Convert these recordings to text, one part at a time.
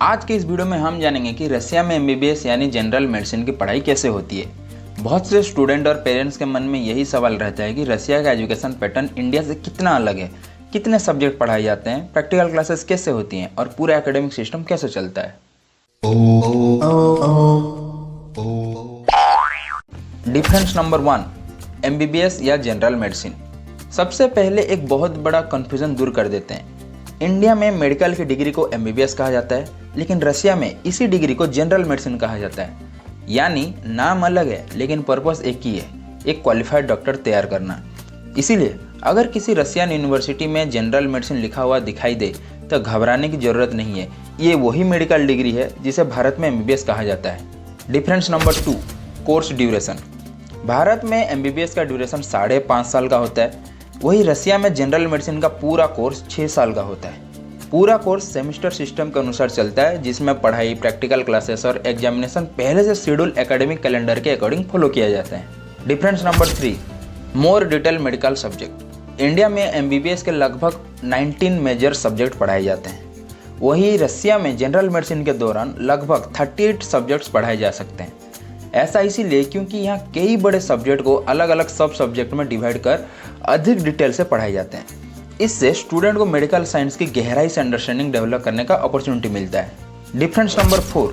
आज के इस वीडियो में हम जानेंगे कि रसिया में एमबीबीएस यानी जनरल मेडिसिन की पढ़ाई कैसे होती है। बहुत से स्टूडेंट और पेरेंट्स के मन में यही सवाल रहता है कि रसिया का एजुकेशन पैटर्न इंडिया से कितना अलग है, कितने सब्जेक्ट पढ़ाए जाते हैं, प्रैक्टिकल क्लासेस कैसे होती हैं और पूरा एकेडमिक सिस्टम कैसे चलता है। डिफरेंस नंबर 1, एमबीबीएस या जनरल मेडिसिन। सबसे पहले एक बहुत बड़ा कन्फ्यूजन दूर कर देते हैं। इंडिया में मेडिकल की डिग्री को एमबीबीएस कहा जाता है, लेकिन रसिया में इसी डिग्री को जनरल मेडिसिन कहा जाता है। यानी नाम अलग है लेकिन पर्पस एक ही है, एक क्वालिफाइड डॉक्टर तैयार करना। इसीलिए अगर किसी रसियन यूनिवर्सिटी में जनरल मेडिसिन लिखा हुआ दिखाई दे तो घबराने की ज़रूरत नहीं है। ये वही मेडिकल डिग्री है जिसे भारत में एमबीबीएस कहा जाता है। Difference number 2, course duration. Bharat में एमबीबीएस का ड्यूरेशन 5.5 साल का होता है, वही रसिया में जनरल मेडिसिन का पूरा कोर्स 6 साल का होता है। पूरा कोर्स सेमेस्टर सिस्टम के अनुसार चलता है, जिसमें पढ़ाई, प्रैक्टिकल क्लासेस और एग्जामिनेशन पहले से शेड्यूल एकेडमिक कैलेंडर के अकॉर्डिंग फॉलो किया जाता है। Difference number 3, more detail medical subject. India में एमबीबीएस के लगभग 19 मेजर सब्जेक्ट पढ़ाए जाते हैं, वही रसिया में जनरल मेडिसिन के दौरान लगभग 38 सब्जेक्ट्स पढ़ाए जा सकते हैं। ऐसा इसीलिए क्योंकि यहाँ कई बड़े सब्जेक्ट को अलग अलग सब सब्जेक्ट में डिवाइड कर अधिक डिटेल से पढ़ाए जाते हैं। इससे स्टूडेंट को मेडिकल साइंस की गहराई से अंडरस्टैंडिंग डेवलप करने का अपॉर्चुनिटी मिलता है। Difference number 4,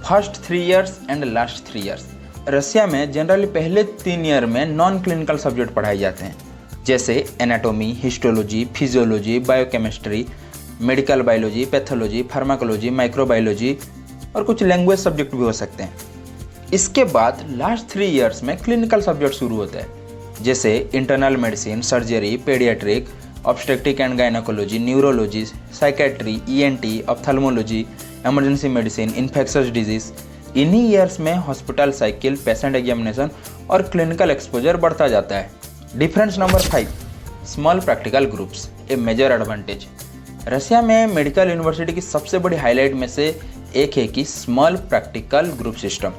first 3 years and last 3 years. Russia में जनरली पहले 3 ईयर में नॉन क्लिनिकल सब्जेक्ट पढ़ाए जाते हैं, जैसे anatomy, histology, physiology, biochemistry, medical biology, pathology, pharmacology, microbiology और कुछ लैंग्वेज सब्जेक्ट भी हो सकते हैं। इसके बाद लास्ट 3 इयर्स में क्लिनिकल सब्जेक्ट शुरू होता है, जैसे internal medicine, surgery, paediatric, obstetric and gynaecology, neurology, psychiatry, ENT, ophthalmology, emergency medicine, infectious disease. इन्हीं ईयर्स में हॉस्पिटल साइकिल, पेशेंट एग्जामिनेशन और क्लिनिकल एक्सपोजर बढ़ता जाता है। Difference number 5, small practical groups, a major advantage. Russia में medical university की सबसे बड़ी हाईलाइट में से एक है कि small practical group system.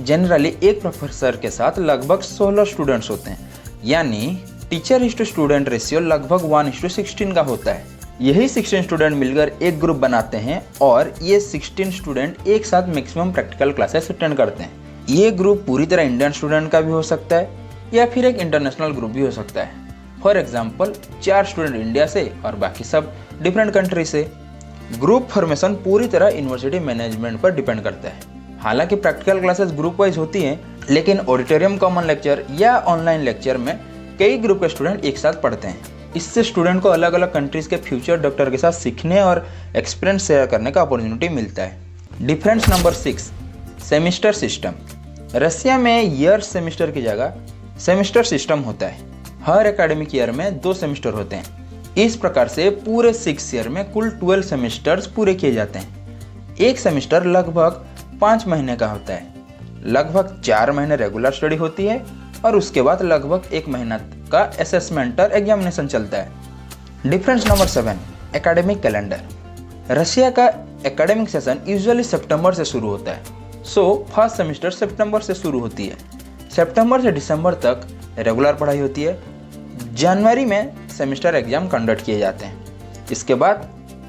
Generally एक प्रोफेसर के साथ लगभग 16 स्टूडेंट्स होते हैं, यानी टीचर टू स्टूडेंट रेशियो लगभग 1:16 का होता है। यही 16 स्टूडेंट मिलकर एक ग्रुप बनाते हैं और ये 16 स्टूडेंट एक साथ मैक्सिमम प्रैक्टिकल क्लासेस अटेंड करते हैं। ये ग्रुप पूरी तरह इंडियन स्टूडेंट का भी हो सकता है या फिर एक इंटरनेशनल ग्रुप भी हो सकता है। फॉर एग्जाम्पल 4 स्टूडेंट इंडिया से और बाकी सब डिफरेंट कंट्री से। ग्रुप फॉर्मेशन पूरी तरह यूनिवर्सिटी मैनेजमेंट पर डिपेंड करता है। हालांकि प्रैक्टिकल क्लासेस ग्रुप वाइज होती हैं, लेकिन ऑडिटोरियम कॉमन लेक्चर या ऑनलाइन लेक्चर में कई ग्रुप के स्टूडेंट एक साथ पढ़ते हैं। इससे स्टूडेंट को अलग अलग कंट्रीज के फ्यूचर डॉक्टर के साथ सीखने और एक्सपीरियंस शेयर करने का अपॉर्चुनिटी मिलता है। Difference number 6, semester system. Russia में ईयर सेमिस्टर की जगह सेमिस्टर सिस्टम होता है। हर एकेडमिक ईयर में 2 सेमिस्टर होते हैं। इस प्रकार से पूरे 6 ईयर में कुल 12 सेमिस्टर्स पूरे किए जाते हैं। एक सेमिस्टर लगभग 5 महीने का होता है। लगभग 4 महीने रेगुलर स्टडी होती है और उसके बाद लगभग 1 महीना का असेसमेंट और एग्जामिनेशन चलता है। Difference number 7, academic calendar. Russia का एकेडमिक सेशन यूजुअली सितंबर से शुरू होता है। फर्स्ट सेमिस्टर सितंबर से शुरू होती है। सितंबर से दिसंबर तक रेगुलर पढ़ाई होती है। जनवरी में सेमिस्टर एग्जाम कंडक्ट किए जाते हैं। इसके बाद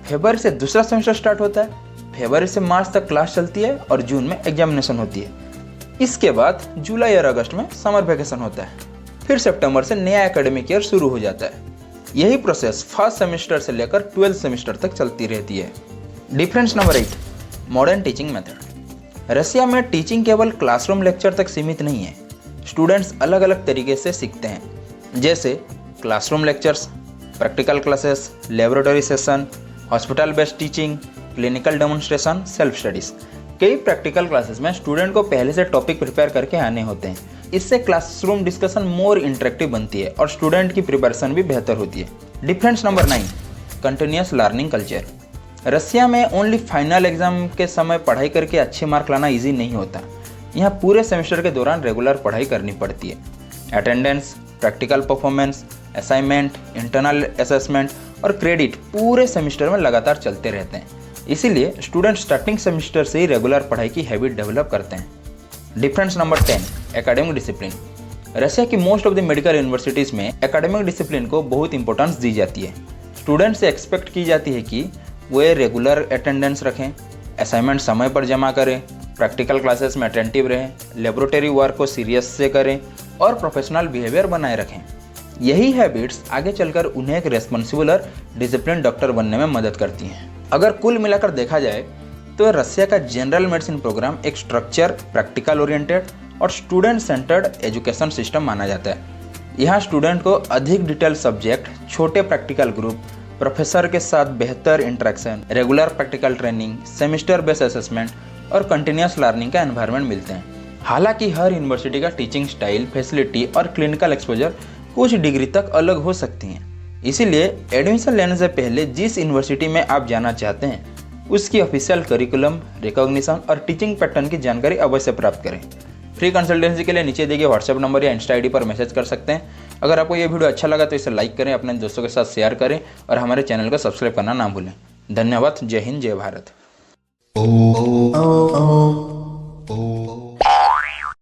फरवरी से दूसरा सेमेस्टर स्टार्ट होता है। फरवरी से मार्च तक क्लास चलती है और जून में एग्जामिनेशन होती है। इसके बाद जुलाई और अगस्त में समर वेकेशन होता है। फिर सितंबर से नया एकेडमिक ईयर शुरू हो जाता है। यही प्रोसेस फर्स्ट सेमेस्टर से लेकर 12th सेमेस्टर तक चलती रहती है। Difference number 8, modern teaching method. Russia में टीचिंग केवल क्लासरूम लेक्चर तक सीमित नहीं है। स्टूडेंट्स अलग अलग तरीके से सीखते हैं, जैसे classroom lectures, practical classes, laboratory session, hospital based teaching, clinical demonstration, self studies. कई प्रैक्टिकल क्लासेस में स्टूडेंट को पहले से टॉपिक प्रिपेयर करके आने होते हैं। इससे क्लासरूम डिस्कशन मोर इंटरेक्टिव बनती है और स्टूडेंट की प्रिपरेशन भी बेहतर होती है। Difference number 9, continuous learning culture. Russia में ओनली फाइनल एग्जाम के समय पढ़ाई करके अच्छे मार्क लाना ईजी नहीं होता। यहाँ पूरे सेमेस्टर के दौरान रेगुलर पढ़ाई करनी पड़ती है। Attendance, practical performance, assignment, internal assessment और क्रेडिट पूरे सेमेस्टर में लगातार चलते रहते हैं। इसीलिए स्टूडेंट स्टार्टिंग सेमेस्टर से ही रेगुलर पढ़ाई की हैबिट डेवलप करते हैं। Difference number 10, academic discipline. Russia की most of the medical universities में एकेडमिक डिसिप्लिन को बहुत इंपॉर्टेंस दी जाती है। स्टूडेंट से एक्सपेक्ट की जाती है कि वे रेगुलर अटेंडेंस रखें, असाइनमेंट समय पर जमा करें, प्रैक्टिकल क्लासेस में अटेंटिव रहें, लेबोरेटरी वर्क को सीरियस से करें और प्रोफेशनल बिहेवियर बनाए रखें। यही हैबिट्स आगे चलकर उन्हें एक रेस्पॉन्सिबल और डिसिप्लिन डॉक्टर बनने में मदद करती हैं। अगर कुल मिलाकर देखा जाए तो रसिया का जनरल मेडिसिन प्रोग्राम एक स्ट्रक्चर, प्रैक्टिकल ओरिएंटेड और स्टूडेंट सेंटर्ड एजुकेशन सिस्टम माना जाता है। यहाँ स्टूडेंट को अधिक डिटेल सब्जेक्ट, छोटे प्रैक्टिकल ग्रुप, प्रोफेसर के साथ बेहतर interaction, regular practical training, semester based assessment और कंटिन्यूस लर्निंग का एनवायरनमेंट मिलते हैं। हालांकि हर यूनिवर्सिटी का टीचिंग स्टाइल, फैसिलिटी और क्लिनिकल एक्सपोजर कुछ डिग्री तक अलग हो सकती हैं। इसीलिए एडमिशन लेने से पहले जिस यूनिवर्सिटी में आप जाना चाहते हैं उसकी ऑफिशियल करिकुलम, रिकॉग्निशन और टीचिंग पैटर्न की जानकारी अवश्य प्राप्त करें। फ्री कंसल्टेंसी के लिए नीचे दिए गए व्हाट्सएप नंबर या इंस्टा आईडी पर मैसेज कर सकते हैं। अगर आपको ये वीडियो अच्छा लगा तो इसे लाइक करें, अपने दोस्तों के साथ शेयर करें और हमारे चैनल को सब्सक्राइब करना ना भूलें। धन्यवाद। जय हिंद, जय भारत।